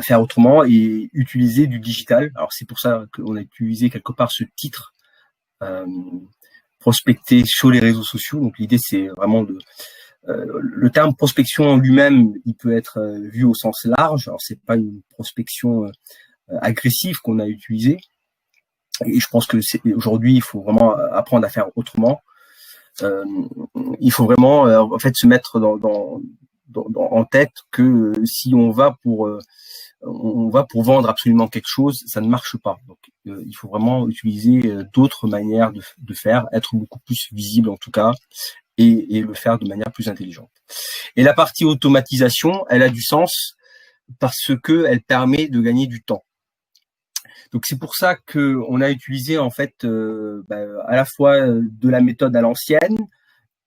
faire autrement et utiliser du digital. Alors c'est pour ça qu'on a utilisé quelque part ce titre, prospecter sur les réseaux sociaux. Donc l'idée c'est vraiment le terme prospection en lui-même, il peut être vu au sens large. Alors c'est pas une prospection agressive qu'on a utilisée. Et je pense que aujourd'hui il faut vraiment apprendre à faire autrement. Il faut vraiment en fait se mettre en tête que si on va pour vendre absolument quelque chose, ça ne marche pas. Donc il faut vraiment utiliser d'autres manières de faire, être beaucoup plus visible en tout cas, et le faire de manière plus intelligente. Et la partie automatisation, elle a du sens parce que elle permet de gagner du temps. Donc c'est pour ça que on a utilisé en fait à la fois de la méthode à l'ancienne,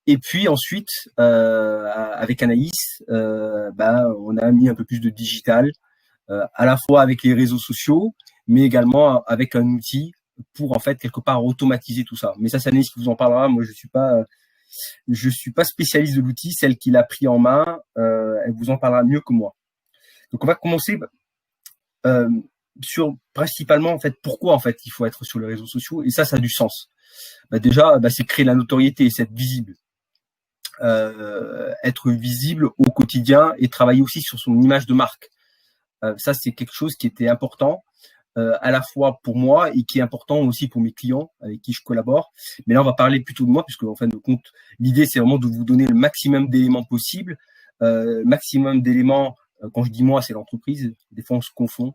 et puis ensuite avec Anaïs, on a mis un peu plus de digital, à la fois avec les réseaux sociaux, mais également avec un outil pour en fait quelque part automatiser tout ça. Mais ça, c'est Anaïs qui vous en parlera. Moi, je suis pas spécialiste de l'outil. Celle qui l'a pris en main, elle vous en parlera mieux que moi. Donc on va commencer sur principalement en fait pourquoi en fait il faut être sur les réseaux sociaux, et ça a du sens. Déjà, c'est créer la notoriété, c'est être visible. Être visible au quotidien et travailler aussi sur son image de marque. Ça, c'est quelque chose qui était important à la fois pour moi et qui est important aussi pour mes clients avec qui je collabore. Mais là, on va parler plutôt de moi, puisque en fin de compte, l'idée, c'est vraiment de vous donner le maximum d'éléments possibles. Maximum d'éléments, quand je dis moi, c'est l'entreprise. Des fois, on se confond.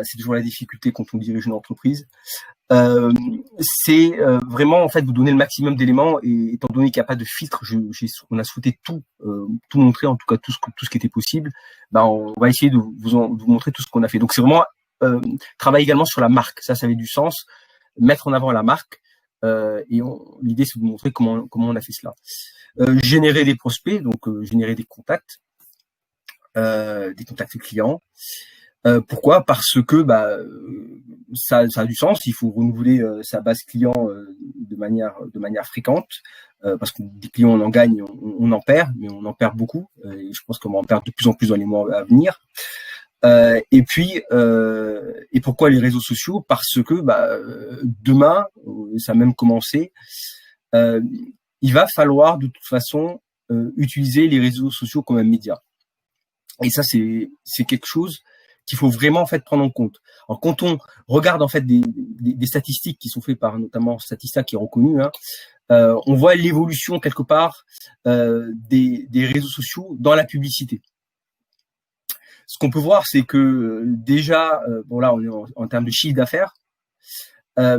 C'est toujours la difficulté quand on dirige une entreprise. C'est vraiment en fait vous donner le maximum d'éléments, et étant donné qu'il n'y a pas de filtre, on a souhaité tout montrer, en tout cas tout ce qui était possible. On va essayer de vous montrer tout ce qu'on a fait. Donc c'est vraiment travailler également sur la marque. Ça avait du sens, mettre en avant la marque, et l'idée c'est de vous montrer comment on a fait cela. Générer des prospects, donc générer des contacts clients. Pourquoi ? Parce que ça a du sens. Il faut renouveler sa base client de manière fréquente, parce que des clients on en gagne, on en perd, mais on en perd beaucoup. Et je pense qu'on va en perdre de plus en plus dans les mois à venir. Et pourquoi les réseaux sociaux ? Parce que demain, ça a même commencé. Il va falloir de toute façon utiliser les réseaux sociaux comme un média. Et ça c'est quelque chose qu'il faut vraiment en fait prendre en compte. Alors quand on regarde en fait des statistiques qui sont faites par notamment Statista, qui est reconnu, on voit l'évolution quelque part des réseaux sociaux dans la publicité. Ce qu'on peut voir, c'est que déjà, là on est en termes de chiffre d'affaires, on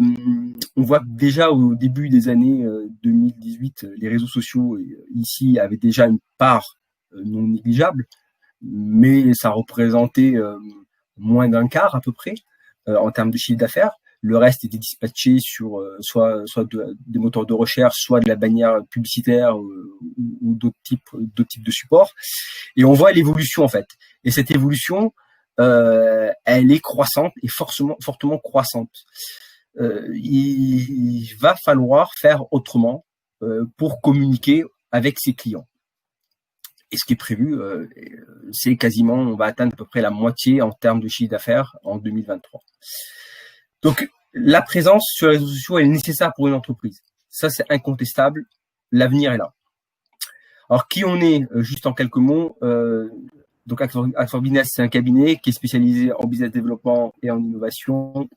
voit que déjà au début des années 2018, les réseaux sociaux ici avaient déjà une part non négligeable, mais ça représentait moins d'un quart à peu près en termes de chiffre d'affaires. Le reste était dispatché sur soit des moteurs de recherche, soit de la bannière publicitaire ou d'autres types de supports. Et on voit l'évolution en fait. Et cette évolution, elle est croissante et fortement croissante. Il va falloir faire autrement pour communiquer avec ses clients. Et ce qui est prévu, c'est quasiment, on va atteindre à peu près la moitié en termes de chiffre d'affaires en 2023. Donc, la présence sur les réseaux sociaux est nécessaire pour une entreprise. Ça, c'est incontestable. L'avenir est là. Alors, qui on est, juste en quelques mots. Donc, Accor Business, c'est un cabinet qui est spécialisé en business développement et en innovation.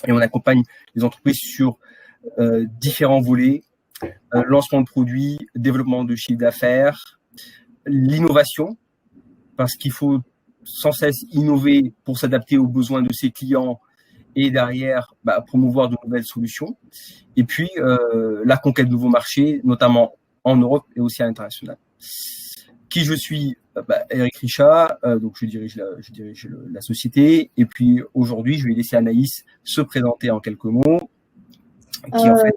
Et on accompagne les entreprises sur différents volets. Lancement de produits, développement de chiffre d'affaires, l'innovation, parce qu'il faut sans cesse innover pour s'adapter aux besoins de ses clients et derrière promouvoir de nouvelles solutions. Et puis la conquête de nouveaux marchés, notamment en Europe et aussi à l'international. Qui je suis ? Eric Richat, donc je dirige la société. Et puis aujourd'hui, je vais laisser Anaïs se présenter en quelques mots. Qui en fait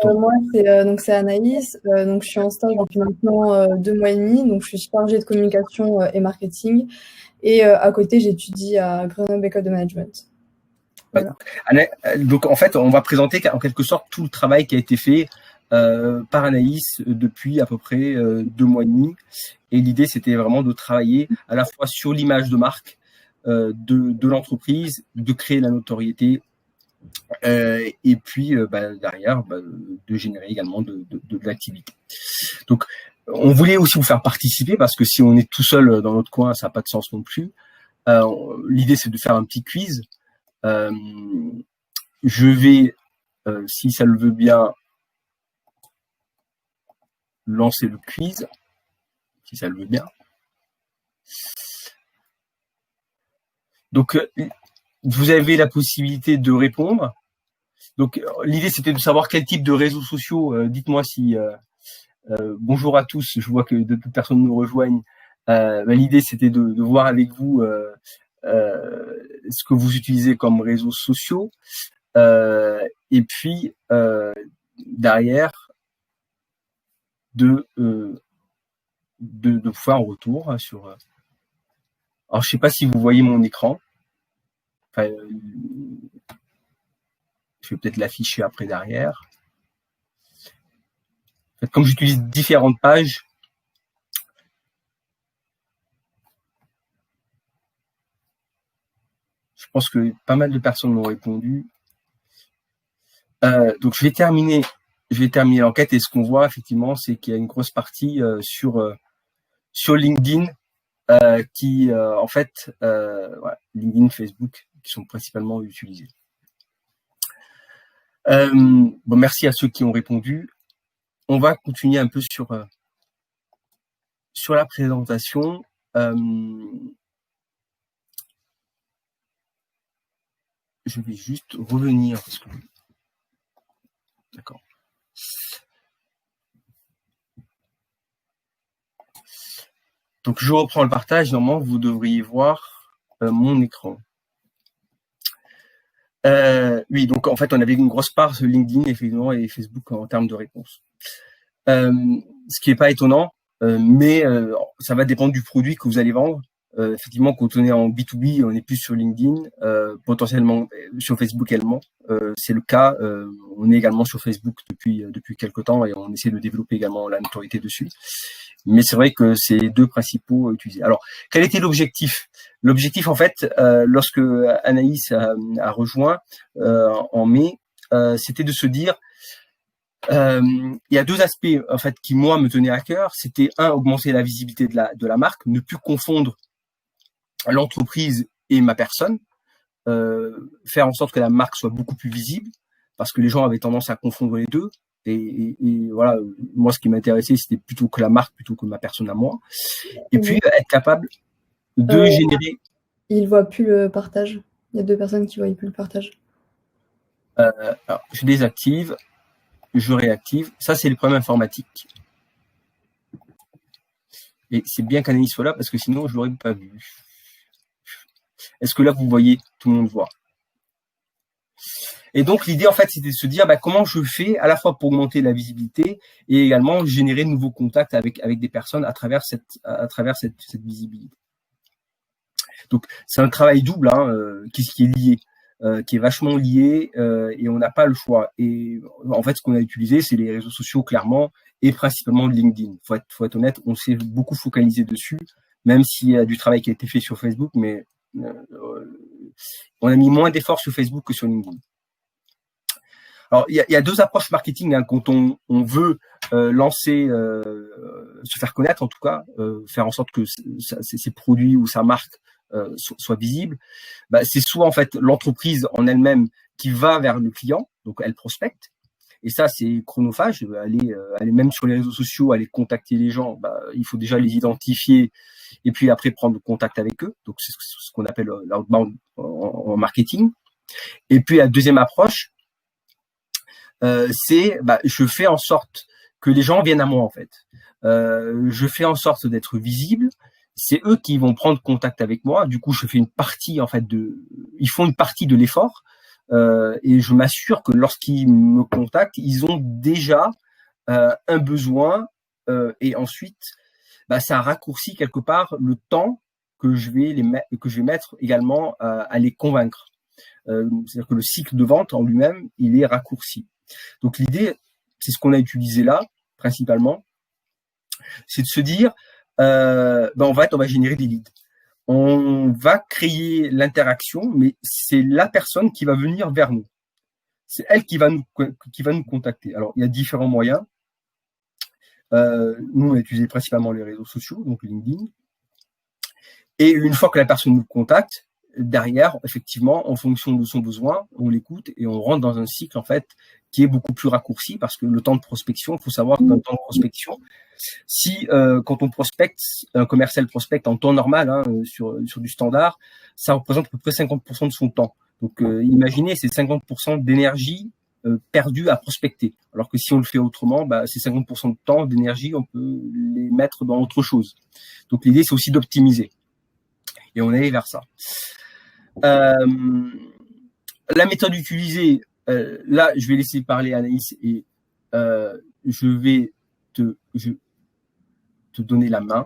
moi, c'est Anaïs. Donc, je suis en stage depuis maintenant 2 mois et demi. Donc, je suis chargée de communication et marketing. Et à côté, j'étudie à Grenoble École de Management. Voilà. Donc, en fait, on va présenter en quelque sorte tout le travail qui a été fait par Anaïs depuis à peu près 2 mois et demi. Et l'idée, c'était vraiment de travailler à la fois sur l'image de marque de l'entreprise, de créer la notoriété, et puis derrière, de générer également de l'activité. Donc, on voulait aussi vous faire participer parce que si on est tout seul dans notre coin, ça n'a pas de sens non plus. L'idée, c'est de faire un petit quiz. Je vais, si ça le veut bien, lancer le quiz, si ça le veut bien. Donc, vous avez la possibilité de répondre. Donc, l'idée, c'était de savoir quel type de réseaux sociaux. Dites-moi si... bonjour à tous, je vois que de toute personnes nous rejoignent. L'idée, c'était de voir avec vous ce que vous utilisez comme réseaux sociaux. Et puis, derrière, de faire un retour sur... Alors, je sais pas si vous voyez mon écran. Enfin, je vais peut-être l'afficher après derrière. En fait, comme j'utilise différentes pages, je pense que pas mal de personnes m'ont répondu. Donc, je vais terminer l'enquête et ce qu'on voit effectivement, c'est qu'il y a une grosse partie sur LinkedIn qui, en fait, LinkedIn, Facebook, qui sont principalement utilisés. Merci à ceux qui ont répondu. On va continuer un peu sur la présentation. Je vais juste revenir. D'accord. Donc, je reprends le partage. Normalement, vous devriez voir mon écran. Oui, donc en fait, on avait une grosse part sur LinkedIn, effectivement, et Facebook en termes de réponses. Ce qui n'est pas étonnant, mais ça va dépendre du produit que vous allez vendre. Effectivement, quand on est en B2B, on est plus sur LinkedIn, potentiellement sur Facebook également. C'est le cas. On est également sur Facebook depuis quelques temps et on essaie de développer également la notoriété dessus. Mais c'est vrai que c'est les deux principaux utilisés. Alors, quel était l'objectif ? L'objectif, en fait, lorsque Anaïs a rejoint en mai, c'était de se dire, il y a deux aspects en fait qui moi me tenaient à cœur. C'était augmenter la visibilité de la marque, ne plus confondre l'entreprise et ma personne, faire en sorte que la marque soit beaucoup plus visible, parce que les gens avaient tendance à confondre les deux. Et voilà, moi, ce qui m'intéressait, c'était plutôt que la marque, plutôt que ma personne à moi. Et puis, être capable de générer... Il voit plus le partage. Il y a 2 personnes qui ne voyaient plus le partage. Alors, je désactive, je réactive. Ça, c'est le problème informatique. Et c'est bien qu'Anaïs soit là, parce que sinon, je ne l'aurais pas vu. Est-ce que là, vous voyez, tout le monde voit? Et donc, l'idée, en fait, c'était de se dire comment je fais à la fois pour augmenter la visibilité et également générer de nouveaux contacts avec des personnes à travers cette visibilité. Donc, c'est un travail double qui est lié, qui est vachement lié et on n'a pas le choix. Et en fait, ce qu'on a utilisé, c'est les réseaux sociaux, clairement, et principalement LinkedIn. Faut être honnête, on s'est beaucoup focalisé dessus, même s'il y a du travail qui a été fait sur Facebook, mais on a mis moins d'efforts sur Facebook que sur LinkedIn. Alors, il y a 2 approches marketing quand on veut lancer, se faire connaître en tout cas, faire en sorte que ses produits ou sa marque soient visibles. C'est soit en fait l'entreprise en elle-même qui va vers le client, donc elle prospecte. Et ça, c'est chronophage. Aller même sur les réseaux sociaux, aller contacter les gens, il faut déjà les identifier et puis après prendre contact avec eux. Donc, c'est ce qu'on appelle l'outbound en marketing. Et puis, la deuxième approche, c'est je fais en sorte que les gens viennent à moi, en fait. Je fais en sorte d'être visible. C'est eux qui vont prendre contact avec moi. Du coup, je fais une partie, en fait, ils font une partie de l'effort. Et je m'assure que lorsqu'ils me contactent, ils ont déjà un besoin et ensuite ça raccourcit quelque part le temps que je vais mettre également à les convaincre. C'est-à-dire que le cycle de vente en lui-même, il est raccourci. Donc l'idée, c'est ce qu'on a utilisé là, principalement, c'est de se dire, en fait, on va générer des leads. On va créer l'interaction, mais c'est la personne qui va venir vers nous. C'est elle qui va nous contacter. Alors, il y a différents moyens. Nous, on a utilisé principalement les réseaux sociaux, donc LinkedIn. Et une fois que la personne nous contacte, derrière, effectivement, en fonction de son besoin, on l'écoute et on rentre dans un cycle, en fait, qui est beaucoup plus raccourci parce que le temps de prospection, il faut savoir que le temps de prospection, si quand on prospecte, un commercial prospecte en temps normal, sur du standard, ça représente à peu près 50% de son temps. Donc, imaginez, c'est 50% d'énergie perdue à prospecter. Alors que si on le fait autrement, ces 50% de temps, d'énergie, on peut les mettre dans autre chose. Donc, l'idée, c'est aussi d'optimiser. Et on est vers ça. La méthode utilisée, là, je vais laisser parler Anaïs et je vais te donner la main,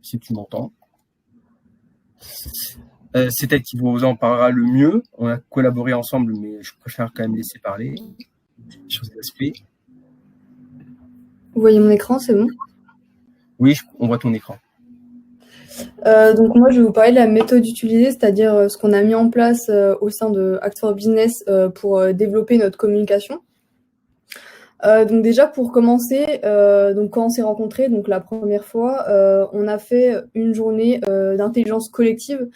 si tu m'entends. C'est elle qui vous en parlera le mieux. On a collaboré ensemble, mais je préfère quand même laisser parler sur cet aspect. Vous voyez mon écran, c'est bon? Oui, on voit ton écran. Donc moi, je vais vous parler de la méthode utilisée, c'est-à-dire ce qu'on a mis en place au sein de Act4Business pour développer notre communication. Donc déjà, pour commencer, donc quand on s'est rencontrés, donc la première fois, on a fait une journée d'intelligence collective,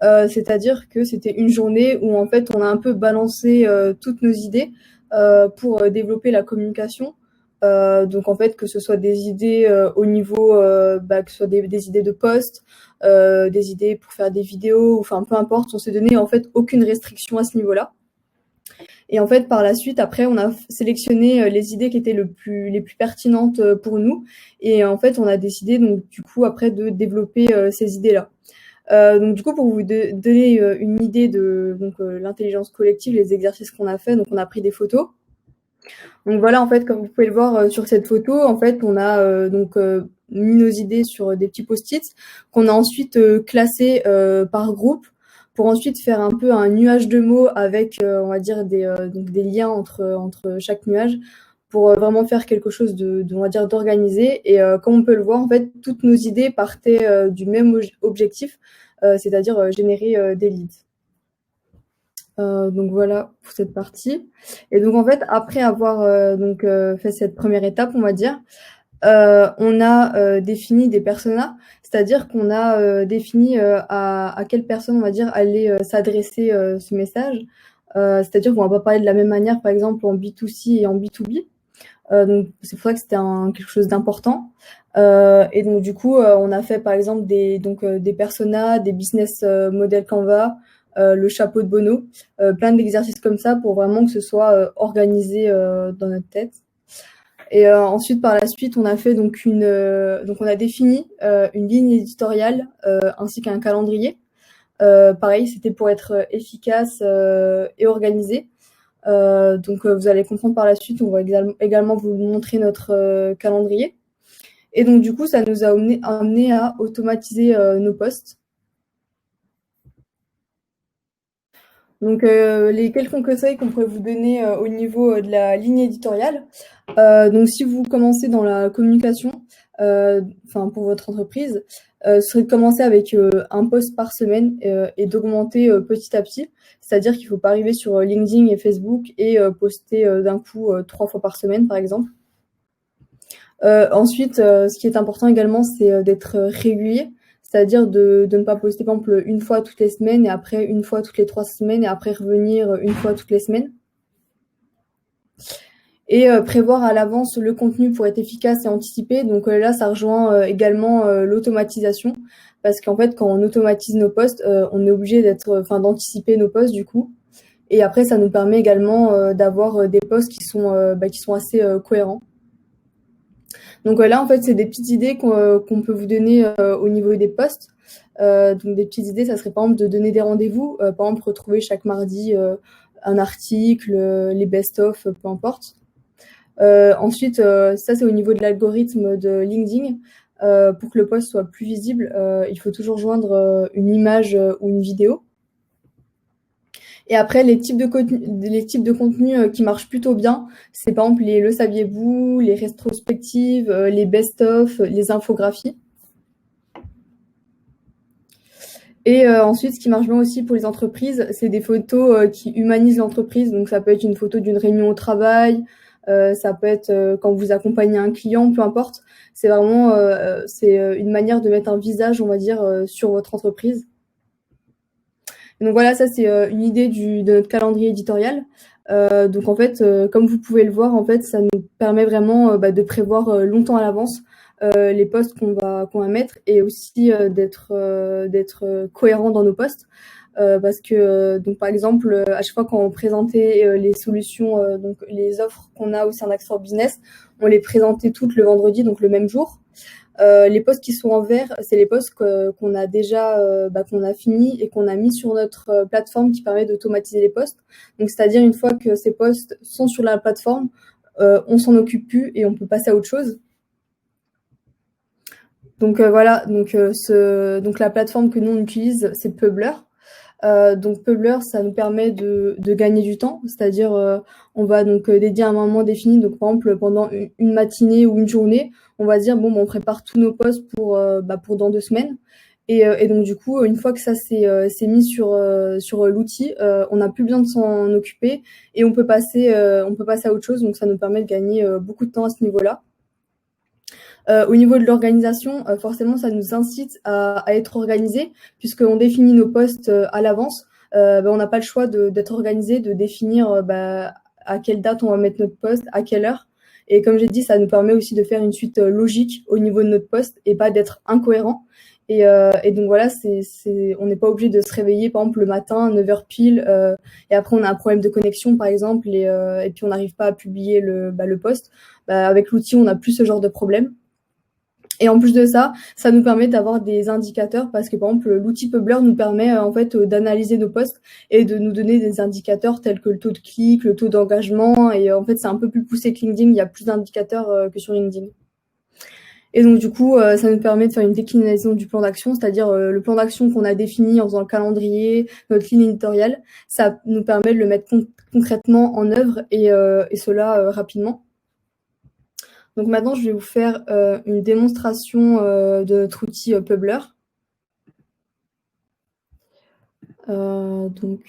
c'est-à-dire que c'était une journée où en fait on a un peu balancé toutes nos idées pour développer la communication. Donc en fait que ce soit des idées au niveau que ce soit des idées de post, des idées pour faire des vidéos, enfin peu importe, on s'est donné en fait aucune restriction à ce niveau-là. Et en fait par la suite après on a sélectionné les idées qui étaient les plus pertinentes pour nous et en fait on a décidé donc du coup après de développer ces idées-là. Donc du coup pour vous donner une idée de l'intelligence collective, les exercices qu'on a fait, donc on a pris des photos. Donc voilà, en fait, comme vous pouvez le voir sur cette photo, en fait, on a mis nos idées sur des petits post-it qu'on a ensuite classés par groupe pour ensuite faire un peu un nuage de mots avec, on va dire, des liens entre chaque nuage pour vraiment faire quelque chose on va dire, d'organisé. Et comme on peut le voir, en fait, toutes nos idées partaient du même objectif, c'est-à-dire générer des leads. Donc voilà pour cette partie. Et donc en fait, après avoir fait cette première étape, on va dire, on a défini des personas, c'est-à-dire qu'on a défini à quelle personne, on va dire, allait s'adresser ce message. C'est-à-dire qu'on va pas parler de la même manière, par exemple, en B2C et en B2B. Donc c'est pour ça que c'était quelque chose d'important. Et donc du coup, on a fait par exemple des personas, des business model Canva, le chapeau de Bono, plein d'exercices comme ça pour vraiment que ce soit organisé dans notre tête. Et ensuite, par la suite, on a fait donc on a défini une ligne éditoriale ainsi qu'un calendrier. Pareil, c'était pour être efficace et organisé. Donc vous allez comprendre par la suite, on va également vous montrer notre calendrier. Et donc du coup, ça nous a amené à automatiser nos posts. Donc les quelques conseils qu'on pourrait vous donner au niveau de la ligne éditoriale. Donc si vous commencez dans la communication, pour votre entreprise, ce serait de commencer avec un post par semaine et d'augmenter petit à petit. C'est-à-dire qu'il ne faut pas arriver sur LinkedIn et Facebook et poster d'un coup 3 fois par semaine, par exemple. Ensuite, ce qui est important également, c'est d'être régulier. C'est-à-dire de ne pas poster, par exemple, une fois toutes les semaines et après une fois toutes les 3 semaines et après revenir une fois toutes les semaines. Et prévoir à l'avance le contenu pour être efficace et anticipé. Donc là, ça rejoint également l'automatisation parce qu'en fait, quand on automatise nos posts, on est obligé d'anticiper nos posts du coup. Et après, ça nous permet également d'avoir des posts qui sont assez cohérents. Donc là, en fait, c'est des petites idées qu'on peut vous donner au niveau des posts. Donc des petites idées, ça serait par exemple de donner des rendez-vous, par exemple retrouver chaque mardi un article, les best-of, peu importe. Ensuite, ça c'est au niveau de l'algorithme de LinkedIn. Pour que le post soit plus visible, il faut toujours joindre une image ou une vidéo. Et après, les types de contenus qui marchent plutôt bien, c'est par exemple le saviez-vous, les rétrospectives, les best-of, les infographies. Et ensuite, ce qui marche bien aussi pour les entreprises, c'est des photos qui humanisent l'entreprise. Donc, ça peut être une photo d'une réunion au travail, ça peut être quand vous accompagnez un client, peu importe. C'est vraiment une manière de mettre un visage, on va dire, sur votre entreprise. Et donc voilà, ça c'est une idée de notre calendrier éditorial. Donc en fait, comme vous pouvez le voir, en fait, ça nous permet vraiment de prévoir longtemps à l'avance les posts qu'on va mettre et aussi d'être cohérent dans nos posts. Parce que donc par exemple à chaque fois quand on présentait les solutions donc les offres qu'on a au sein d'Axor Business, on les présentait toutes le vendredi, donc le même jour. Les posts qui sont en vert, c'est les posts qu'on a déjà qu'on a fini et qu'on a mis sur notre plateforme qui permet d'automatiser les posts. Donc c'est-à-dire une fois que ces posts sont sur la plateforme, on s'en occupe plus et on peut passer à autre chose. Donc voilà, donc la plateforme que nous on utilise, c'est Publer. Donc Publer, ça nous permet de gagner du temps, c'est-à-dire on va donc dédier un moment défini, donc par exemple pendant une matinée ou une journée, on va dire bon, on prépare tous nos posts pour dans 2 semaines. Et donc du coup, une fois que ça c'est mis sur l'outil, on n'a plus besoin de s'en occuper et on peut passer à autre chose. Donc ça nous permet de gagner beaucoup de temps à ce niveau-là. Au niveau de l'organisation, forcément, ça nous incite à être organisé puisqu'on définit nos postes à l'avance. On n'a pas le choix d'être organisé, de définir à quelle date on va mettre notre poste, à quelle heure. Et comme j'ai dit, ça nous permet aussi de faire une suite logique au niveau de notre poste et pas d'être incohérent. Et donc voilà, on n'est pas obligé de se réveiller, par exemple, le matin, 9h pile, et après on a un problème de connexion, par exemple, et puis on n'arrive pas à publier le post. Avec l'outil, on n'a plus ce genre de problème. Et en plus de ça, ça nous permet d'avoir des indicateurs parce que par exemple l'outil Publer nous permet en fait d'analyser nos posts et de nous donner des indicateurs tels que le taux de clic, le taux d'engagement et en fait c'est un peu plus poussé que LinkedIn, il y a plus d'indicateurs que sur LinkedIn. Et donc du coup, ça nous permet de faire une déclinaison du plan d'action, c'est-à-dire le plan d'action qu'on a défini en faisant le calendrier, notre ligne éditoriale, ça nous permet de le mettre concrètement en œuvre et cela rapidement. Donc maintenant, je vais vous faire une démonstration de notre outil Publer. Donc,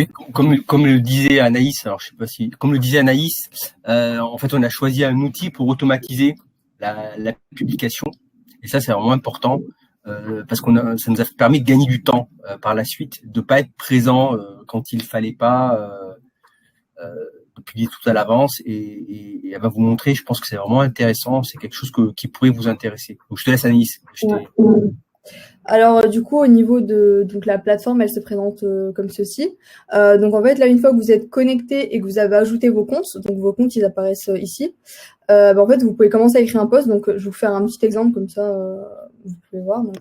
Oui, comme le disait Anaïs, alors je sais pas si, comme le disait Anaïs, en fait, on a choisi un outil pour automatiser la publication. Et ça, c'est vraiment important parce ça nous a permis de gagner du temps par la suite, de pas être présent quand il fallait pas, de publier tout à l'avance. Et elle va vous montrer. Je pense que c'est vraiment intéressant. C'est quelque chose qui pourrait vous intéresser. Donc, je te laisse, Anaïs. Alors du coup au niveau de donc la plateforme, elle se présente comme ceci. Donc en fait là, une fois que vous êtes connecté et que vous avez ajouté vos comptes, donc vos comptes ils apparaissent ici. En fait vous pouvez commencer à écrire un post. Donc je vais vous faire un petit exemple comme ça, vous pouvez voir. Donc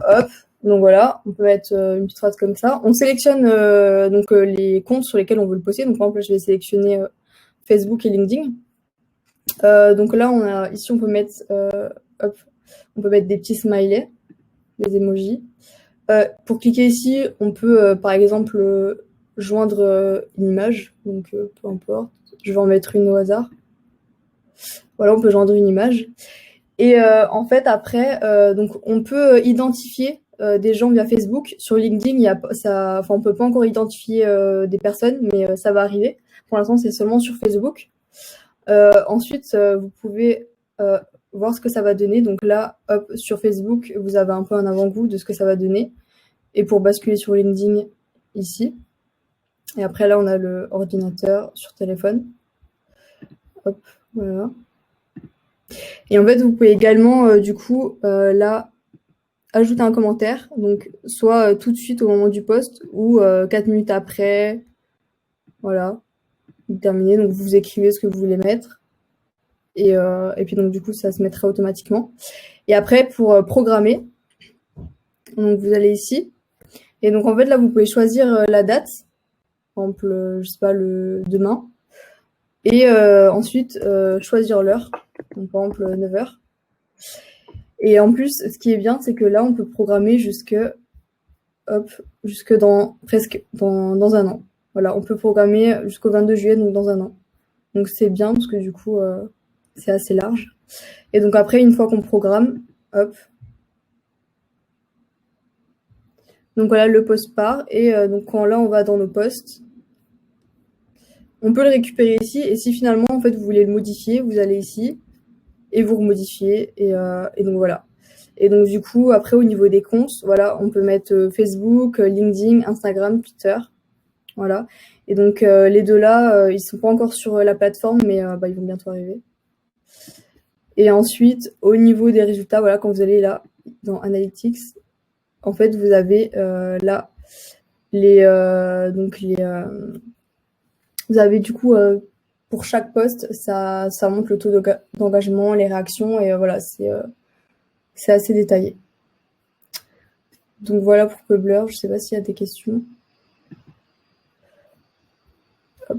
hop. Donc voilà, on peut mettre une petite phrase comme ça. On sélectionne les comptes sur lesquels on veut le poster. Donc par exemple je vais sélectionner Facebook et LinkedIn. Donc là ici on peut mettre hop. On peut mettre des petits smileys, des emojis. Pour cliquer ici, on peut par exemple joindre une image, donc peu importe. Je vais en mettre une au hasard. Voilà, on peut joindre une image. Et en fait, après, donc on peut identifier des gens via Facebook. Sur LinkedIn, on peut pas encore identifier des personnes, mais ça va arriver. Pour l'instant, c'est seulement sur Facebook. Ensuite, vous pouvez voir ce que ça va donner. Donc là, hop, sur Facebook, vous avez un peu un avant-goût de ce que ça va donner. Et pour basculer sur LinkedIn, ici. Et après, là, on a le ordinateur sur téléphone. Hop, voilà. Et en fait, vous pouvez également, là, ajouter un commentaire. Donc, soit tout de suite au moment du post ou 4 minutes après. Voilà. Terminé. Donc, vous écrivez ce que vous voulez mettre. Et puis donc du coup ça se mettra automatiquement. Et après pour programmer, donc vous allez ici et donc en fait là vous pouvez choisir la date, par exemple je sais pas le demain, et ensuite choisir l'heure, donc par exemple 9h. Et en plus, ce qui est bien, c'est que là, on peut programmer jusque dans un an. Voilà, on peut programmer jusqu'au 22 juillet, donc dans un an. Donc c'est bien parce que du coup, c'est assez large. Et donc après, une fois qu'on programme, hop. Donc voilà, le post part. Et donc quand là, on va dans nos posts, on peut le récupérer ici. Et si finalement, en fait, vous voulez le modifier, vous allez ici et vous remodifiez. Et donc voilà. Et donc du coup, après, au niveau des comptes, voilà, on peut mettre Facebook, LinkedIn, Instagram, Twitter. Voilà. Et donc les deux là, ils sont pas encore sur la plateforme, mais ils vont bientôt arriver. Et ensuite, au niveau des résultats, voilà, quand vous allez là dans Analytics, en fait, vous avez là vous avez du coup pour chaque poste, ça montre le taux d'engagement, les réactions, et voilà, c'est assez détaillé. Donc voilà pour Publer. Je sais pas s'il y a des questions. Hop.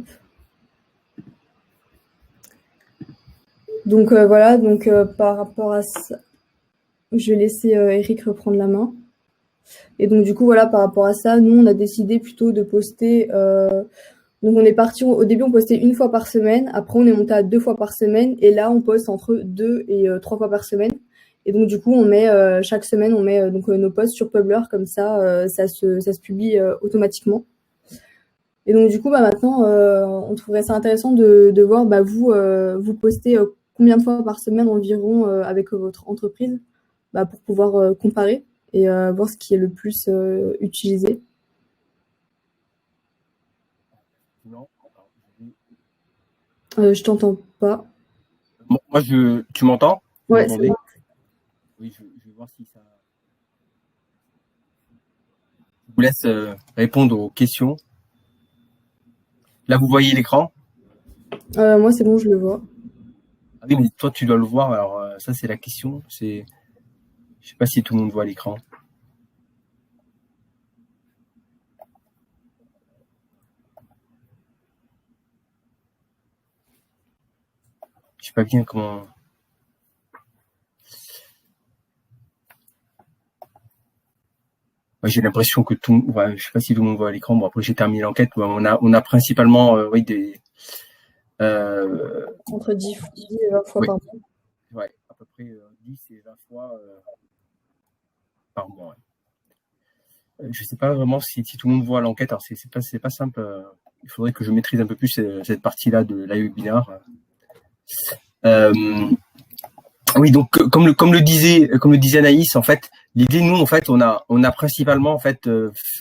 Donc voilà, donc par rapport à ça, je vais laisser Eric reprendre la main. Et donc du coup voilà, par rapport à ça, nous on a décidé plutôt de poster. Donc on est parti au début, on postait une fois par semaine. Après on est monté à 2 fois par semaine, et là on poste entre 2 et 3 fois par semaine. Et donc du coup on met chaque semaine on met donc nos posts sur Publer, comme ça ça se publie automatiquement. Et donc du coup maintenant on trouverait ça intéressant de voir vous postez combien de fois par semaine environ avec votre entreprise, pour pouvoir comparer et voir ce qui est le plus utilisé. Non. Je t'entends pas. Bon, tu m'entends? Vous Ouais, c'est m'entendez? bon. Oui, je vais voir si ça. Je vous laisse répondre aux questions. Là, vous voyez l'écran? Moi c'est bon, je le vois. Ah oui, mais toi, tu dois le voir. Alors, ça, c'est la question. Je sais pas si tout le monde voit l'écran. Je sais pas bien comment. Ouais, j'ai l'impression que je sais pas si tout le monde voit l'écran. Bon, après, j'ai terminé l'enquête. On a principalement, des. Entre 10 et 20 fois Oui. par mois. Ouais, à peu près 10 et 20 fois par mois. Ouais. Je sais pas vraiment si tout le monde voit l'enquête. Alors, c'est pas simple. Il faudrait que je maîtrise un peu plus cette partie-là de l'iWebinar. Oui, donc comme le disait Anaïs, en fait, l'idée, nous, en fait, on a principalement en fait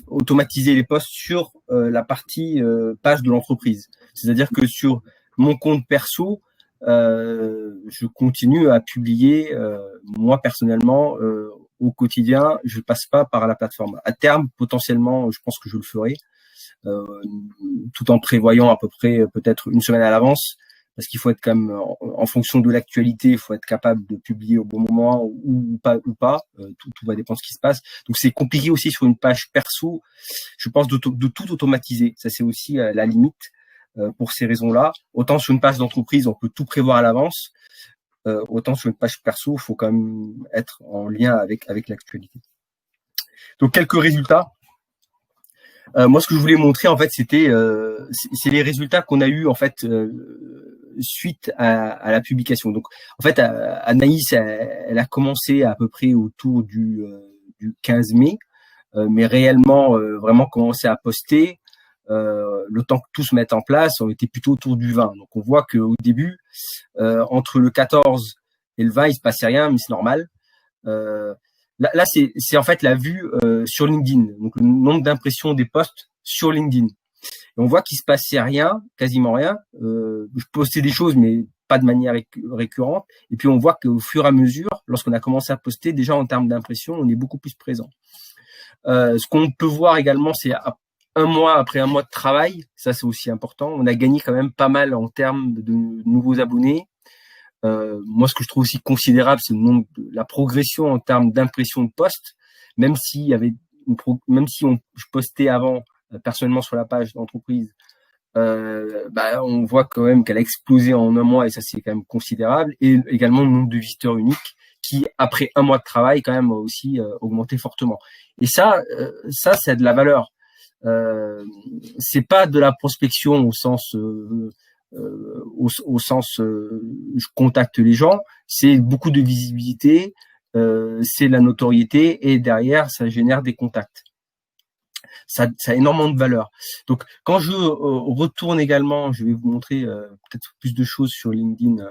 automatisé les posts sur la partie page de l'entreprise. C'est-à-dire que sur mon compte perso, je continue à publier moi personnellement au quotidien. Je passe pas par la plateforme. À terme, potentiellement, je pense que je le ferai, tout en prévoyant à peu près peut-être une semaine à l'avance. Parce qu'il faut être quand même, en fonction de l'actualité, il faut être capable de publier au bon moment ou pas. Tout va dépendre de ce qui se passe. Donc c'est compliqué aussi sur une page perso, je pense, de tout automatiser. Ça, c'est aussi la limite pour ces raisons-là. Autant sur une page d'entreprise, on peut tout prévoir à l'avance. Autant sur une page perso, il faut quand même être en lien avec l'actualité. Donc quelques résultats. Moi, ce que je voulais montrer, en fait, c'est les résultats qu'on a eu en fait suite à la publication. Donc, en fait, Anaïs, elle a commencé à peu près autour du 15 mai, mais réellement, vraiment commencé à poster. Le temps que tout se mette en place, on était plutôt autour du 20. Donc, on voit qu'au début, entre le 14 et le 20, il se passait rien, mais c'est normal. Là, c'est en fait la vue sur LinkedIn, donc le nombre d'impressions des posts sur LinkedIn. Et on voit qu'il se passait rien, quasiment rien. Je postais des choses, mais pas de manière récurrente. Et puis on voit qu'au fur et à mesure, lorsqu'on a commencé à poster, déjà en termes d'impression, on est beaucoup plus présent. Ce qu'on peut voir également, c'est après un mois de travail, ça c'est aussi important. On a gagné quand même pas mal en termes de nouveaux abonnés. Moi, ce que je trouve aussi considérable, c'est la progression en termes d'impression de posts. Même s'il y avait je postais avant personnellement sur la page d'entreprise, on voit quand même qu'elle a explosé en un mois, et ça c'est quand même considérable. Et également le nombre de visiteurs uniques qui après un mois de travail quand même a aussi augmenté fortement. Et ça c'est de la valeur. C'est pas de la prospection au sens je contacte les gens, c'est beaucoup de visibilité, c'est la notoriété et derrière ça génère des contacts. Ça a énormément de valeur. Donc quand je retourne également, je vais vous montrer peut-être plus de choses sur LinkedIn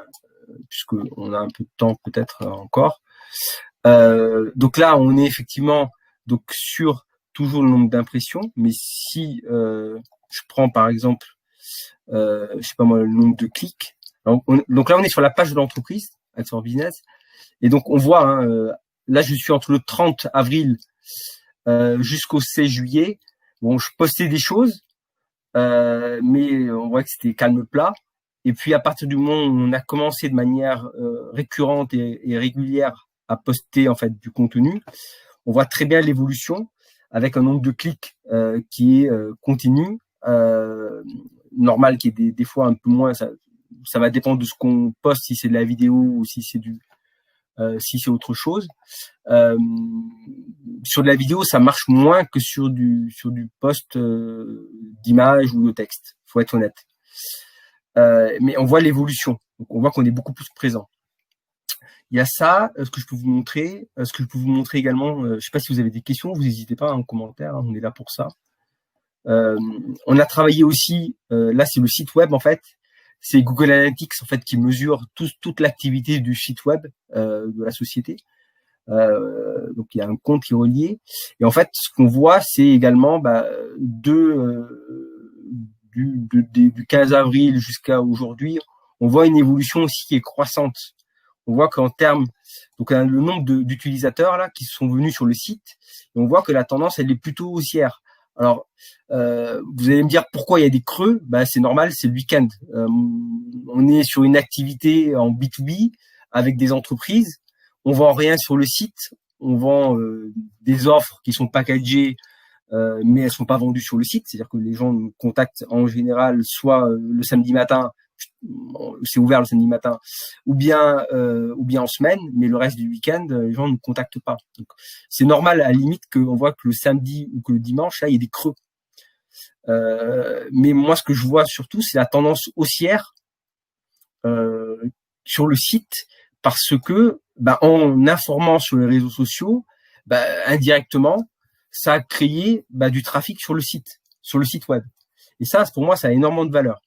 puisque on a un peu de temps peut-être encore. Donc là on est effectivement donc sur toujours le nombre d'impressions, mais si je prends par exemple je sais pas moi, le nombre de clics. Donc là, on est sur la page de l'entreprise, Ads for Business. Et donc, on voit, hein, là, je suis entre le 30 avril jusqu'au 16 juillet. Bon, je postais des choses, mais on voit que c'était calme plat. Et puis, à partir du moment où on a commencé de manière récurrente et régulière à poster en fait du contenu, on voit très bien l'évolution avec un nombre de clics qui est continu. Normal qu'il y ait des fois un peu moins, ça va dépendre de ce qu'on poste, si c'est de la vidéo ou si c'est si c'est autre chose. Sur de la vidéo, ça marche moins que sur du post d'image ou de texte, faut être honnête. Mais on voit l'évolution, donc on voit qu'on est beaucoup plus présent. Il y a ça, ce que je peux vous montrer, également, je sais pas si vous avez des questions, vous n'hésitez pas en commentaire, hein, on est là pour ça. On a travaillé aussi, là c'est le site web en fait, c'est Google Analytics en fait qui mesure toute l'activité du site web de la société. Donc il y a un compte qui est relié. Et en fait, ce qu'on voit, c'est également du 15 avril jusqu'à aujourd'hui, on voit une évolution aussi qui est croissante. On voit qu'en termes, donc le nombre d'utilisateurs là qui sont venus sur le site, et on voit que la tendance elle est plutôt haussière. Alors, vous allez me dire pourquoi il y a des creux. C'est normal, c'est le week-end. On est sur une activité en B2B avec des entreprises. On vend rien sur le site. On vend des offres qui sont packagées, mais elles sont pas vendues sur le site. C'est-à-dire que les gens nous contactent en général soit le samedi matin, c'est ouvert le samedi matin, ou bien en semaine, mais le reste du week-end, les gens ne nous contactent pas. Donc, c'est normal à la limite qu'on voit que le samedi ou que le dimanche, là, il y a des creux. Mais moi, ce que je vois surtout, c'est la tendance haussière sur le site, parce que en informant sur les réseaux sociaux, indirectement, ça a créé du trafic sur le site web. Et ça, pour moi, ça a énormément de valeur.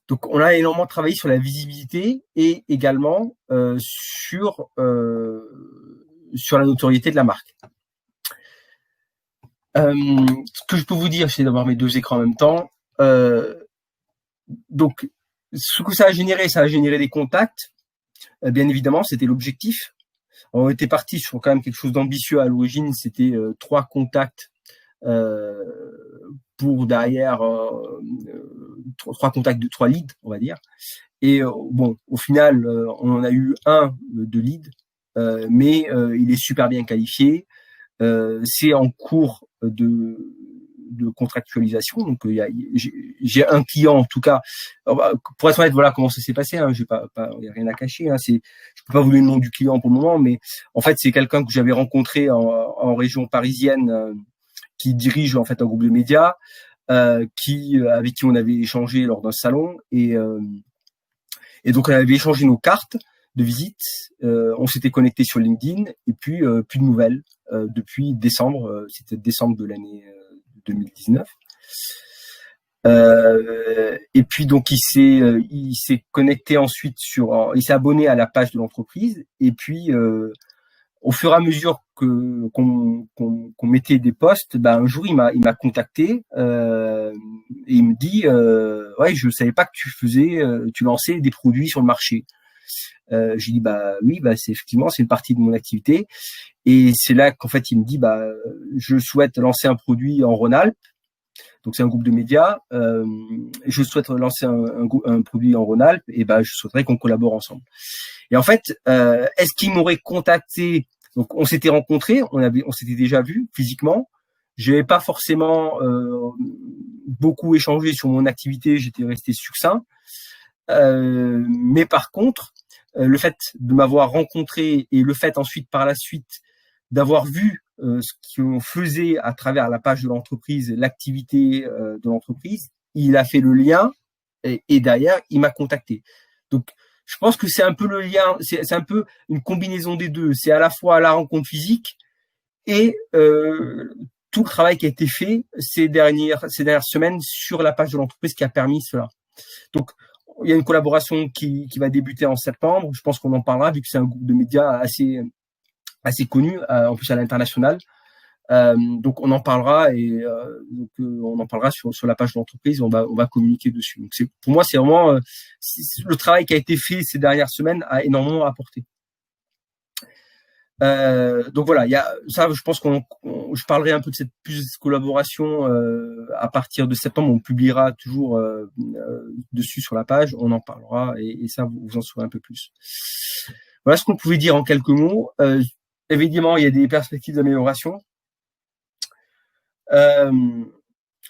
Donc, on a énormément travaillé sur la visibilité et également sur la notoriété de la marque. Ce que je peux vous dire, c'est d'avoir mes deux écrans en même temps. Donc, ce que ça a généré des contacts. Bien évidemment, c'était l'objectif. On était parti sur quand même quelque chose d'ambitieux à l'origine. C'était 3 contacts pour derrière 3 contacts de 3 leads, on va dire. Et bon, au final, on en a eu un de lead, mais il est super bien qualifié. C'est en cours de contractualisation. Donc j'ai un client en tout cas. Pour être honnête, voilà comment ça s'est passé. J'ai pas y a rien à cacher. Je peux pas vous donner le nom du client pour le moment, mais en fait c'est quelqu'un que j'avais rencontré en région parisienne, qui dirige en fait un groupe de médias, avec qui on avait échangé lors d'un salon et donc on avait échangé nos cartes de visite. On s'était connecté sur LinkedIn et puis plus de nouvelles depuis décembre. C'était décembre de l'année 2019. Et puis donc il s'est connecté ensuite il s'est abonné à la page de l'entreprise et puis au fur et à mesure qu'on mettait des posts, un jour il m'a contacté et il me dit ouais, je savais pas que tu lançais des produits sur le marché. J'ai dit oui, c'est effectivement c'est une partie de mon activité et c'est là qu'en fait il me dit je souhaite lancer un produit en Rhône-Alpes. Donc c'est un groupe de médias. Je souhaite lancer un produit en Rhône-Alpes et je souhaiterais qu'on collabore ensemble. Et en fait, est-ce qu'il m'aurait contacté? Donc on s'était rencontrés, on s'était déjà vu physiquement. Je n'avais pas forcément beaucoup échangé sur mon activité, j'étais resté succinct. Mais par contre, le fait de m'avoir rencontré et le fait ensuite par la suite d'avoir vu ce qu'on faisait à travers la page de l'entreprise, l'activité de l'entreprise, il a fait le lien et derrière il m'a contacté. Donc je pense que c'est un peu le lien, c'est un peu une combinaison des deux. C'est à la fois la rencontre physique et tout le travail qui a été fait ces dernières semaines sur la page de l'entreprise qui a permis cela. Donc il y a une collaboration qui va débuter en septembre. Je pense qu'on en parlera vu que c'est un groupe de médias assez connu, en plus à l'international. Donc on en parlera et on en parlera sur la page de l'entreprise. On va communiquer dessus. Donc pour moi c'est vraiment le travail qui a été fait ces dernières semaines a énormément apporté. Donc voilà, il y a ça. Je pense je parlerai un peu de cette plus collaboration à partir de septembre. On publiera toujours dessus sur la page. On en parlera et ça vous en saurez un peu plus. Voilà ce qu'on pouvait dire en quelques mots. Évidemment, il y a des perspectives d'amélioration.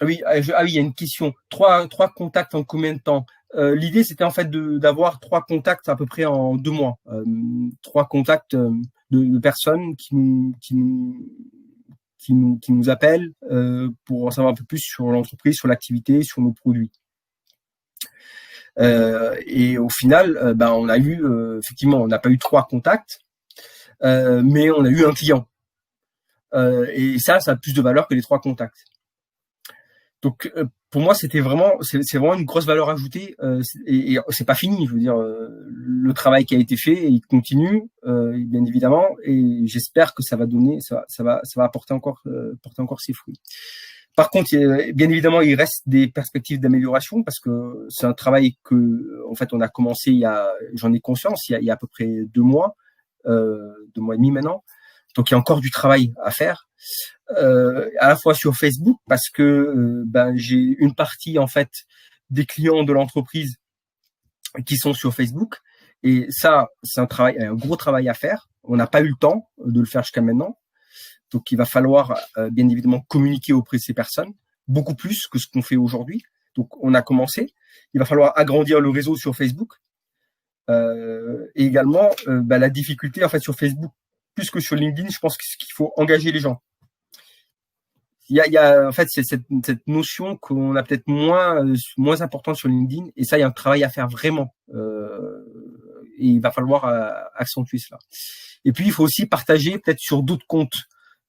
Oui, il y a une question. Trois contacts en combien de temps? L'idée, c'était en fait d'avoir 3 contacts à peu près en 2 mois. 3 contacts de personnes qui nous appellent pour en savoir un peu plus sur l'entreprise, sur l'activité, sur nos produits. Et au final, on a eu effectivement, on n'a pas eu 3 contacts, mais on a eu un client. Et ça a plus de valeur que les 3 contacts. Donc pour moi, c'est vraiment une grosse valeur ajoutée et c'est pas fini. Je veux dire, le travail qui a été fait, il continue bien évidemment, et j'espère que ça va apporter porter encore ses fruits. Par contre, bien évidemment, il reste des perspectives d'amélioration parce que c'est un travail que, en fait, on a commencé j'en ai conscience, il y a à peu près 2 mois, 2 mois et demi maintenant. Donc il y a encore du travail à faire, à la fois sur Facebook parce que j'ai une partie en fait des clients de l'entreprise qui sont sur Facebook et ça c'est un gros travail à faire. On n'a pas eu le temps de le faire jusqu'à maintenant, donc il va falloir bien évidemment communiquer auprès de ces personnes beaucoup plus que ce qu'on fait aujourd'hui. Donc on a commencé, il va falloir agrandir le réseau sur Facebook et également la difficulté en fait sur Facebook. Plus que sur LinkedIn, je pense qu'il faut engager les gens. Il y a en fait c'est cette notion qu'on a peut-être moins importante sur LinkedIn, et ça il y a un travail à faire vraiment. Et il va falloir accentuer cela. Et puis il faut aussi partager peut-être sur d'autres comptes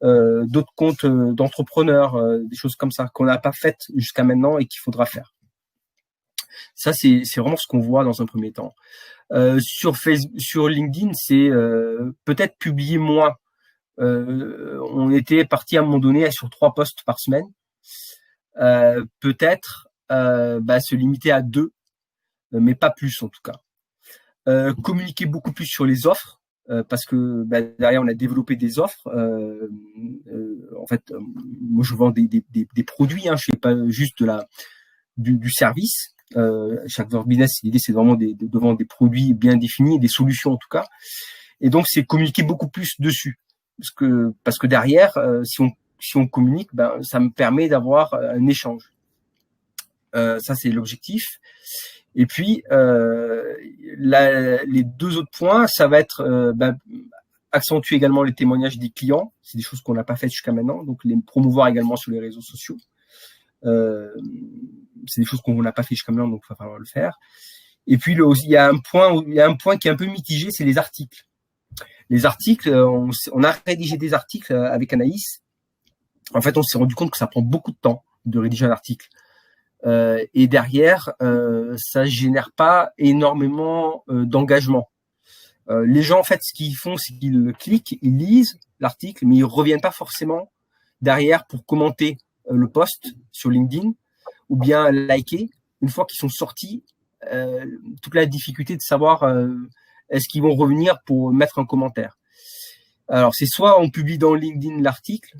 d'entrepreneurs, des choses comme ça qu'on n'a pas faites jusqu'à maintenant et qu'il faudra faire. Ça c'est vraiment ce qu'on voit dans un premier temps. Sur LinkedIn, c'est peut-être publier moins. On était parti à un moment donné sur 3 posts par semaine. Peut-être se limiter à 2, mais pas plus en tout cas. Communiquer beaucoup plus sur les offres, parce que derrière on a développé des offres. En fait, moi je vends des produits, je fais pas juste du service. Chaque business, l'idée c'est vraiment de vendre des produits bien définis, des solutions en tout cas, et donc c'est communiquer beaucoup plus dessus parce que derrière si on communique, ça me permet d'avoir un échange. Ça c'est l'objectif. Et puis les 2 autres points, ça va être accentuer également les témoignages des clients. C'est des choses qu'on n'a pas faites jusqu'à maintenant, donc les promouvoir également sur les réseaux sociaux. C'est des choses qu'on n'a pas fait jusqu'à maintenant, donc il va falloir le faire. Et puis il y a un point qui est un peu mitigé, c'est les articles. Les articles, on a rédigé des articles avec Anaïs. En fait, on s'est rendu compte que ça prend beaucoup de temps de rédiger un article. Et derrière, ça génère pas énormément d'engagement. Les gens, en fait, ce qu'ils font, c'est qu'ils cliquent, ils lisent l'article, mais ils reviennent pas forcément derrière pour commenter le post sur LinkedIn ou bien liker. Une fois qu'ils sont sortis, toute la difficulté de savoir est-ce qu'ils vont revenir pour mettre un commentaire. Alors c'est soit on publie dans LinkedIn l'article,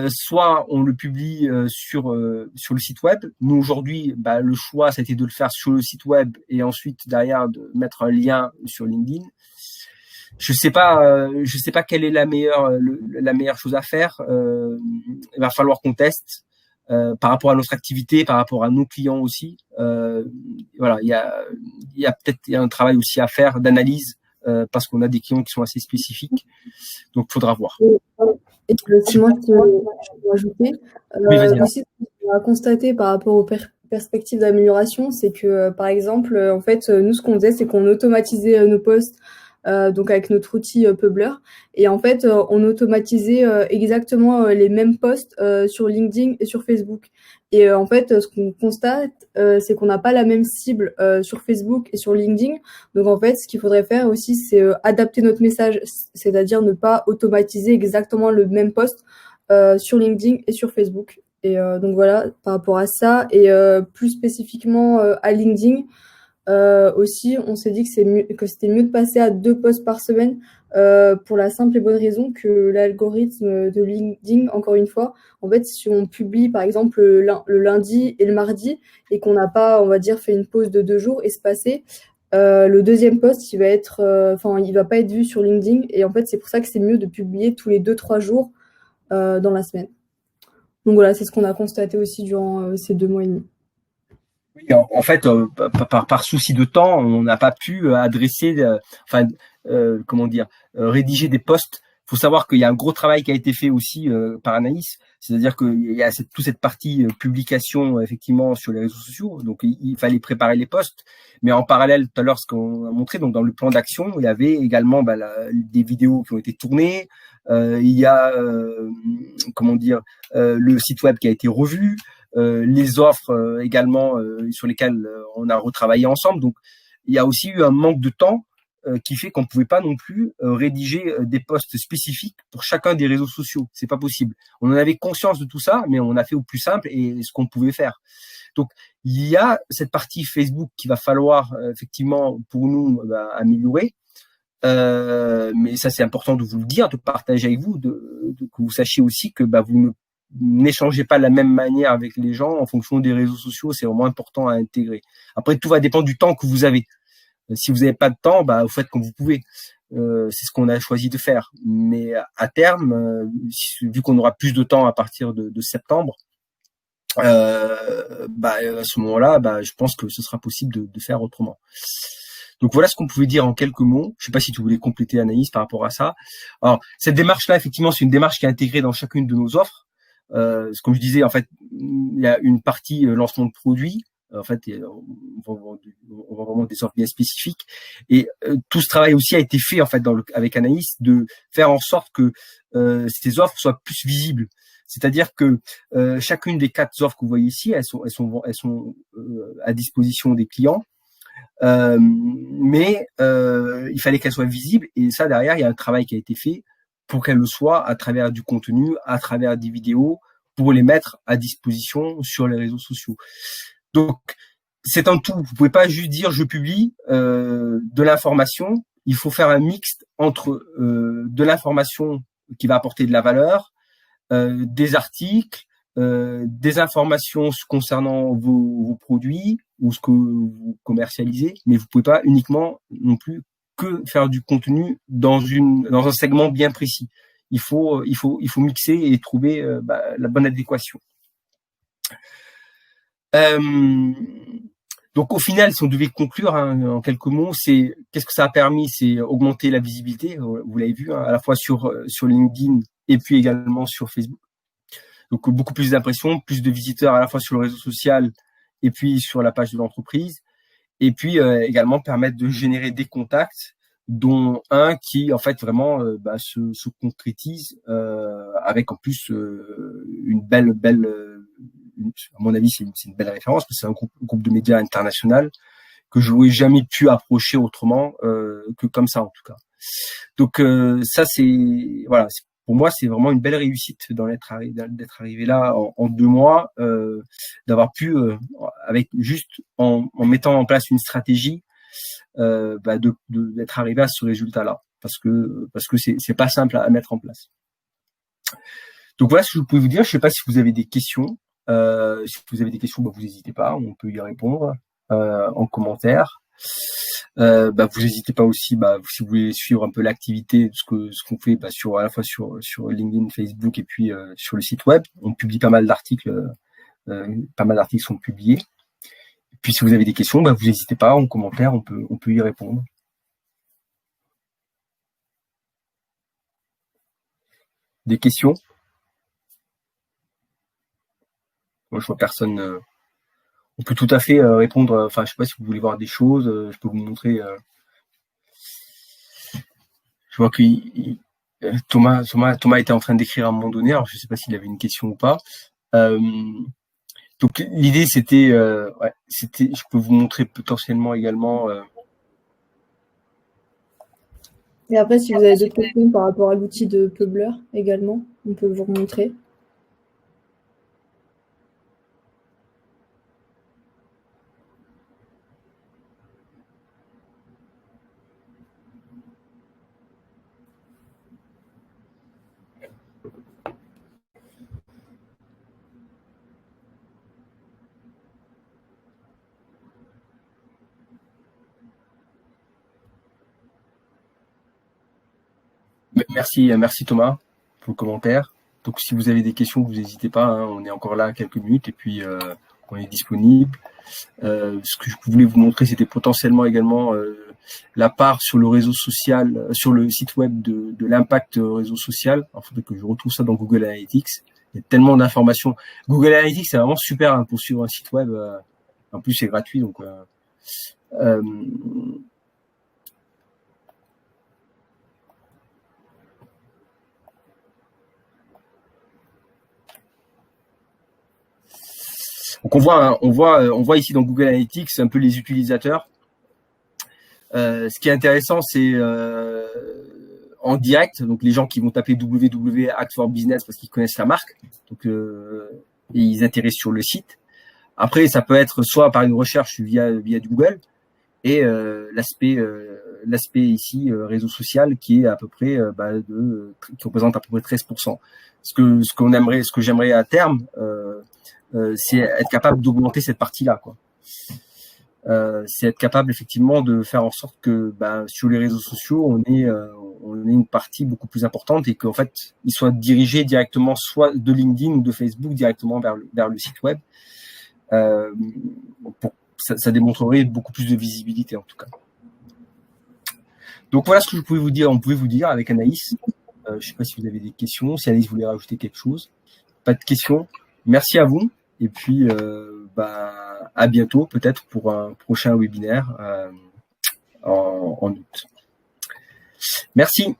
soit on le publie sur le site web. Nous aujourd'hui, le choix c'était de le faire sur le site web et ensuite derrière de mettre un lien sur LinkedIn. Je sais pas quelle est la meilleure chose à faire. Il va falloir qu'on teste. par rapport à notre activité, par rapport à nos clients aussi. Voilà, il y a peut-être un travail aussi à faire d'analyse parce qu'on a des clients qui sont assez spécifiques, donc faudra voir. Et si moi je peux rajouter, Oui, vas-y. aussi ce qu'on a constaté par rapport aux perspectives d'amélioration, c'est que par exemple, en fait, nous ce qu'on faisait, c'est qu'on automatisait nos posts donc avec notre outil Publer. Et en fait, on automatisait exactement les mêmes posts sur LinkedIn et sur Facebook. Et en fait, ce qu'on constate, c'est qu'on n'a pas la même cible sur Facebook et sur LinkedIn. Donc en fait, ce qu'il faudrait faire aussi, c'est adapter notre message, c'est-à-dire ne pas automatiser exactement le même post sur LinkedIn et sur Facebook. Et donc voilà, par rapport à ça, et plus spécifiquement à LinkedIn, aussi, on s'est dit que c'était mieux de passer à 2 posts par semaine pour la simple et bonne raison que l'algorithme de LinkedIn, encore une fois, en fait, si on publie par exemple le lundi et le mardi et qu'on n'a pas, on va dire, fait une pause de 2 jours espacée, le deuxième post, il va pas être vu sur LinkedIn. Et en fait, c'est pour ça que c'est mieux de publier tous les 2-3 jours dans la semaine. Donc voilà, c'est ce qu'on a constaté aussi durant ces 2 mois et demi. Oui, en fait, par souci de temps, on n'a pas pu adresser, comment dire, rédiger des posts. Il faut savoir qu'il y a un gros travail qui a été fait aussi par Anaïs, c'est-à-dire qu'il y a toute cette partie publication effectivement sur les réseaux sociaux. Donc il fallait préparer les posts, mais en parallèle, tout à l'heure, ce qu'on a montré, donc dans le plan d'action, il y avait également des vidéos qui ont été tournées. Il y a comment dire, le site web qui a été revu. Les offres également sur lesquelles on a retravaillé ensemble. Donc, il y a aussi eu un manque de temps qui fait qu'on ne pouvait pas non plus rédiger des posts spécifiques pour chacun des réseaux sociaux. C'est pas possible. On en avait conscience de tout ça, mais on a fait au plus simple et ce qu'on pouvait faire. Donc, il y a cette partie Facebook qu'il va falloir effectivement pour nous améliorer. Mais ça, c'est important de vous le dire, de partager avec vous, que vous sachiez aussi que vous n'échangez pas de la même manière avec les gens en fonction des réseaux sociaux. C'est vraiment important à intégrer. Après, tout va dépendre du temps que vous avez. Si vous n'avez pas de temps, vous faites comme vous pouvez. C'est ce qu'on a choisi de faire. Mais à terme, vu qu'on aura plus de temps à partir de septembre, à ce moment-là, je pense que ce sera possible de faire autrement. Donc voilà ce qu'on pouvait dire en quelques mots. Je sais pas si tu voulais compléter, Anaïs, par rapport à ça. Alors, cette démarche-là, effectivement, c'est une démarche qui est intégrée dans chacune de nos offres. Comme je disais, en fait, il y a une partie lancement de produits. En fait, on vend vraiment des offres bien spécifiques. Et tout ce travail aussi a été fait, en fait, avec Anaïs, de faire en sorte que ces offres soient plus visibles. C'est-à-dire que chacune des 4 offres que vous voyez ici, elles sont à disposition des clients. Mais il fallait qu'elle soit visible, et ça derrière il y a un travail qui a été fait pour qu'elle le soit à travers du contenu, à travers des vidéos, pour les mettre à disposition sur les réseaux sociaux. Donc c'est un tout. Vous pouvez pas juste dire je publie de l'information. Il faut faire un mixte entre de l'information qui va apporter de la valeur, des articles, des informations concernant vos produits ou ce que vous commercialisez, mais vous pouvez pas uniquement non plus que faire du contenu dans un segment bien précis. Il faut mixer et trouver la bonne adéquation. Donc au final, si on devait conclure en quelques mots, c'est qu'est-ce que ça a permis, c'est augmenter la visibilité. Vous l'avez vu, à la fois sur LinkedIn et puis également sur Facebook. Donc beaucoup plus d'impressions, plus de visiteurs à la fois sur le réseau social et puis sur la page de l'entreprise. Et puis également permettre de générer des contacts, dont un qui en fait vraiment se concrétise avec en plus une belle à mon avis c'est une belle référence parce que c'est un groupe de médias international que je n'aurais jamais pu approcher autrement que comme ça en tout cas. Donc ça c'est voilà, pour moi c'est vraiment une belle réussite d'être arrivé là en 2 mois, d'avoir pu avec juste en mettant en place une stratégie d'être arrivé à ce résultat-là, parce que c'est pas simple à mettre en place. Donc voilà ce que je peux vous dire. Je sais pas si vous avez des questions. Si vous avez des questions, vous n'hésitez pas, on peut y répondre en commentaire. Vous n'hésitez pas aussi, si vous voulez suivre un peu l'activité de ce qu'on fait, à la fois sur LinkedIn, Facebook et puis sur le site web. On publie pas mal d'articles pas mal d'articles sont publiés. Et puis si vous avez des questions, vous n'hésitez pas en commentaire, on peut y répondre. Des questions? Moi, je vois personne. On peut tout à fait répondre. Enfin, je sais pas si vous voulez voir des choses. Je peux vous montrer. Je vois que Thomas était en train d'écrire à un moment donné. Alors, je sais pas s'il avait une question ou pas. Donc, l'idée, c'était, je peux vous montrer potentiellement également. Et après, si vous avez d'autres questions par rapport à l'outil de Publer également, on peut vous remontrer. Merci Thomas pour le commentaire. Donc, si vous avez des questions, vous n'hésitez pas. Hein, on est encore là quelques minutes et puis on est disponible. Ce que je voulais vous montrer, c'était potentiellement également la part sur le réseau social, sur le site web de l'impact réseau social. Il faudrait que je retrouve ça dans Google Analytics. Il y a tellement d'informations. Google Analytics, c'est vraiment super hein, pour suivre un site web. En plus, c'est gratuit, donc. Donc on voit ici dans Google Analytics un peu les utilisateurs. Ce qui est intéressant, c'est en direct, donc les gens qui vont taper www.act4business parce qu'ils connaissent la marque, donc ils atterrissent sur le site. Après, ça peut être soit par une recherche via du Google et l'aspect ici réseau social qui est à peu près qui représente à peu près 13%. Ce que j'aimerais à terme, c'est être capable d'augmenter cette partie-là, quoi. C'est être capable effectivement de faire en sorte que sur les réseaux sociaux on ait une partie beaucoup plus importante et qu'en fait ils soient dirigés directement soit de LinkedIn ou de Facebook directement vers le site web. Ça démontrerait beaucoup plus de visibilité en tout cas. Donc voilà ce que on pouvait vous dire avec Anaïs. Je ne sais pas si vous avez des questions, si Anaïs voulait rajouter quelque chose. Pas de questions. Merci à vous et puis à bientôt peut-être pour un prochain webinaire en août. Merci.